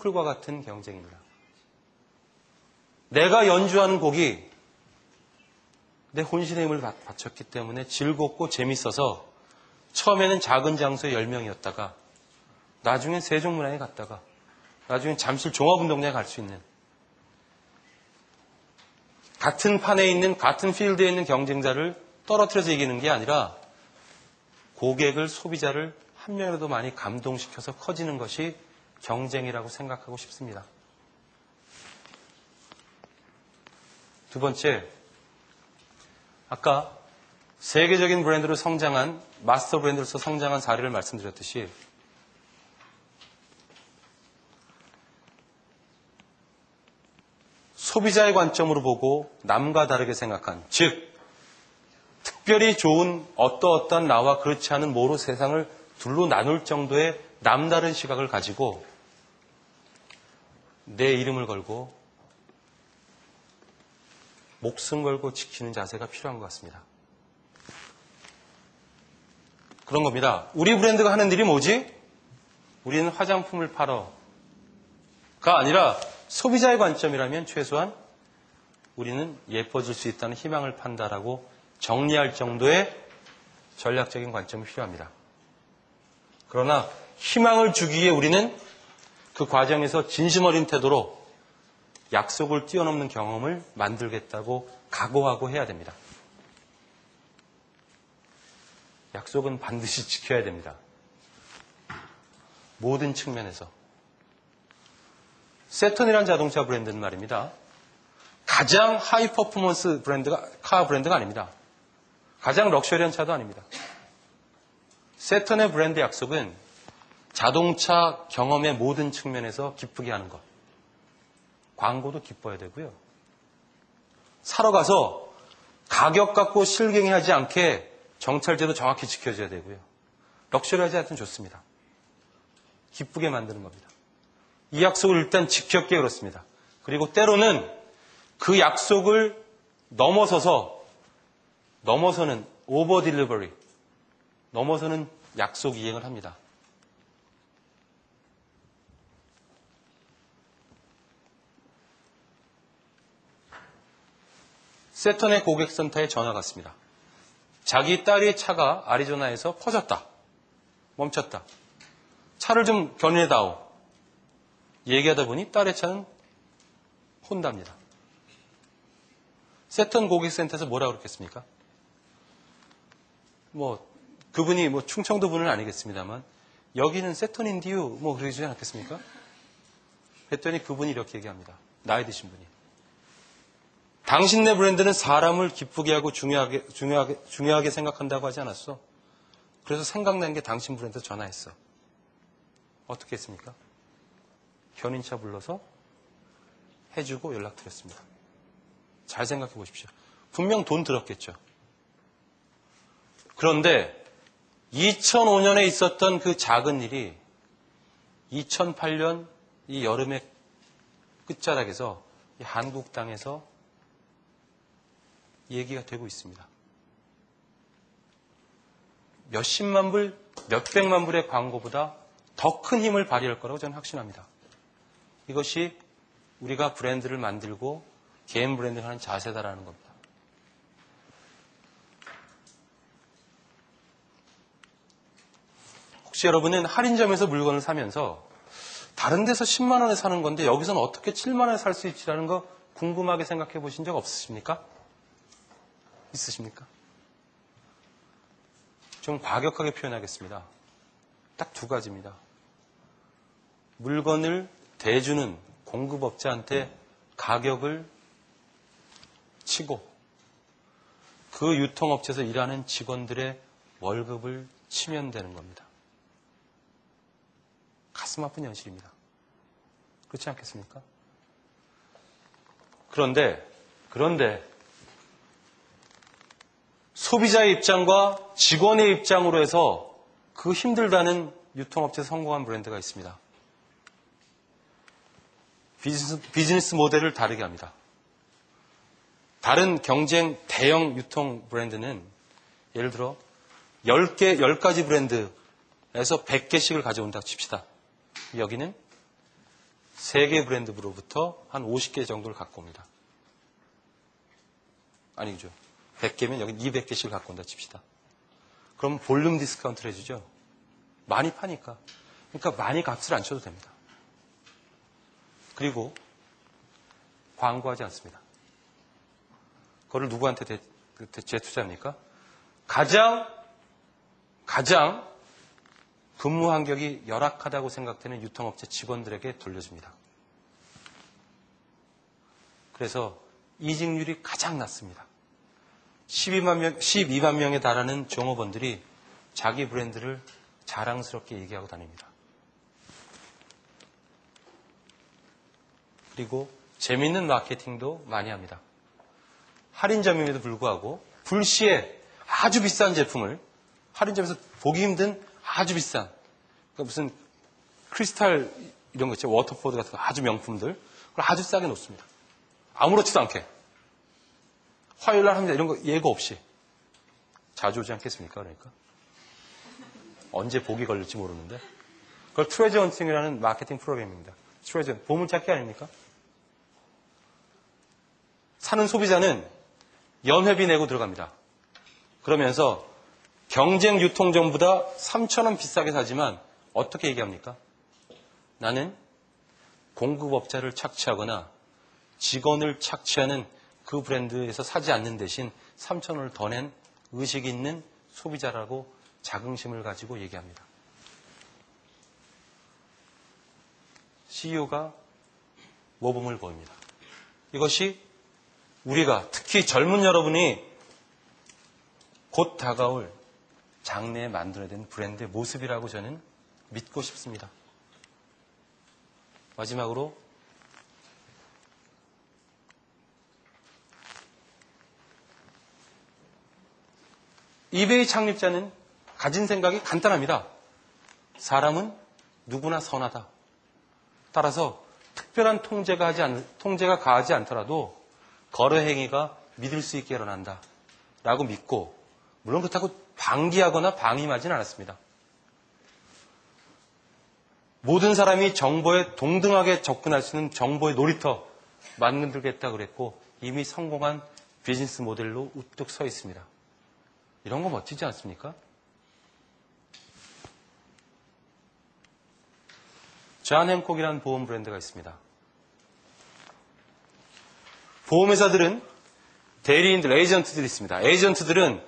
숲풀과 같은 경쟁입니다. 내가 연주하는 곡이 내 혼신의 힘을 바쳤기 때문에 즐겁고 재밌어서 처음에는 작은 장소에 10명이었다가 나중엔 세종문화에 갔다가 나중엔 잠실 종합운동장에 갈 수 있는 같은 판에 있는 같은 필드에 있는 경쟁자를 떨어뜨려서 이기는 게 아니라 고객을 소비자를 한 명이라도 많이 감동시켜서 커지는 것이 경쟁이라고 생각하고 싶습니다. 두 번째, 아까 세계적인 브랜드로 성장한 마스터 브랜드로서 성장한 사례를 말씀드렸듯이 소비자의 관점으로 보고 남과 다르게 생각한, 즉 특별히 좋은 어떠한 나와 그렇지 않은 모로 세상을 둘로 나눌 정도의 남다른 시각을 가지고 내 이름을 걸고 목숨 걸고 지키는 자세가 필요한 것 같습니다. 그런 겁니다. 우리 브랜드가 하는 일이 뭐지? 우리는 화장품을 팔어가 아니라 소비자의 관점이라면 최소한 우리는 예뻐질 수 있다는 희망을 판다라고 정리할 정도의 전략적인 관점이 필요합니다. 그러나 희망을 주기 위해 우리는 그 과정에서 진심 어린 태도로 약속을 뛰어넘는 경험을 만들겠다고 각오하고 해야 됩니다. 약속은 반드시 지켜야 됩니다. 모든 측면에서. 세턴이라는 자동차 브랜드는 말입니다. 가장 하이 퍼포먼스 카 브랜드가 아닙니다. 가장 럭셔리한 차도 아닙니다. 세턴의 브랜드 약속은 자동차 경험의 모든 측면에서 기쁘게 하는 것. 광고도 기뻐야 되고요. 사러 가서 가격 갖고 실갱이하지 않게 정찰제도 정확히 지켜줘야 되고요. 럭셔리하지 않든 좋습니다. 기쁘게 만드는 겁니다. 이 약속을 일단 지켰기에 그렇습니다. 그리고 때로는 그 약속을 넘어서는 오버 딜리버리, 넘어서는 약속 이행을 합니다. 세턴의 고객센터에 전화가 왔습니다. 자기 딸의 차가 아리조나에서 퍼졌다. 멈췄다. 차를 좀 견인해다오. 얘기하다 보니 딸의 차는 혼다입니다. 세턴 고객센터에서 뭐라고 그랬겠습니까? 그분이 충청도 분은 아니겠습니다만 여기는 세턴인디요 그러지 않았겠습니까? 했더니 그분이 이렇게 얘기합니다. 나이 드신 분이. 당신네 브랜드는 사람을 기쁘게 하고 중요하게 생각한다고 하지 않았어? 그래서 생각난 게 당신 브랜드 전화했어. 어떻게 했습니까? 견인차 불러서 해주고 연락드렸습니다. 잘 생각해 보십시오. 분명 돈 들었겠죠. 그런데 2005년에 있었던 그 작은 일이 2008년 이 여름의 끝자락에서 이 한국 땅에서 얘기가 되고 있습니다. 몇십만 불, 몇백만 불의 광고보다 더 큰 힘을 발휘할 거라고 저는 확신합니다. 이것이 우리가 브랜드를 만들고 개인 브랜드를 하는 자세다라는 겁니다. 혹시 여러분은 할인점에서 물건을 사면서 다른 데서 10만 원에 사는 건데 여기서는 어떻게 7만 원에 살 수 있지라는 거 궁금하게 생각해 보신 적 없으십니까? 있으십니까? 좀 과격하게 표현하겠습니다. 딱 두 가지입니다. 물건을 대주는 공급업자한테 가격을 치고 그 유통업체에서 일하는 직원들의 월급을 치면 되는 겁니다. 가슴 아픈 현실입니다. 그렇지 않겠습니까? 그런데 소비자의 입장과 직원의 입장으로 해서 그 힘들다는 유통업체에서 성공한 브랜드가 있습니다. 비즈니스 모델을 다르게 합니다. 다른 경쟁 대형 유통 브랜드는 예를 들어 10가지 브랜드에서 100개씩을 가져온다 칩시다. 여기는 3개 브랜드로부터 한 50개 정도를 갖고 옵니다. 아니죠. 100개면 여기 200개씩 갖고 온다 칩시다. 그럼 볼륨 디스카운트를 해주죠. 많이 파니까. 그러니까 많이 값을 안 쳐도 됩니다. 그리고 광고하지 않습니다. 그거를 누구한테 재투자합니까? 가장 근무 환경이 열악하다고 생각되는 유통업체 직원들에게 돌려줍니다. 그래서 이직률이 가장 낮습니다. 12만 명에 달하는 종업원들이 자기 브랜드를 자랑스럽게 얘기하고 다닙니다. 그리고 재밌는 마케팅도 많이 합니다. 할인점임에도 불구하고 불시에 아주 비싼 제품을 할인점에서 보기 힘든 아주 비싼 그러니까 무슨 크리스탈 이런 거 있죠. 워터포드 같은 거 아주 명품들 그걸 아주 싸게 놓습니다. 아무렇지도 않게 화요일날 합니다. 이런 거 예고 없이 자주 오지 않겠습니까? 그러니까 언제 복이 걸릴지 모르는데 그걸 트레저 헌팅이라는 마케팅 프로그램입니다. 트레저 보물찾기 아닙니까? 사는 소비자는 연회비 내고 들어갑니다. 그러면서 경쟁 유통점보다 3,000원 비싸게 사지만 어떻게 얘기합니까? 나는 공급업자를 착취하거나 직원을 착취하는 그 브랜드에서 사지 않는 대신 3,000원을 더 낸 의식 있는 소비자라고 자긍심을 가지고 얘기합니다. CEO가 모범을 보입니다. 이것이 우리가 특히 젊은 여러분이 곧 다가올 장래에 만들어야 되는 브랜드의 모습이라고 저는 믿고 싶습니다. 마지막으로 이베이 창립자는 가진 생각이 간단합니다. 사람은 누구나 선하다. 따라서 특별한 통제가 가하지 않더라도 거래 행위가 믿을 수 있게 일어난다. 라고 믿고 물론 그렇다고 방기하거나 방임하지는 않았습니다. 모든 사람이 정보에 동등하게 접근할 수 있는 정보의 놀이터 만들겠다 그랬고 이미 성공한 비즈니스 모델로 우뚝 서 있습니다. 이런 거 멋지지 않습니까? 존 행콕이라는 보험 브랜드가 있습니다. 보험회사들은 대리인들, 에이전트들이 있습니다. 에이전트들은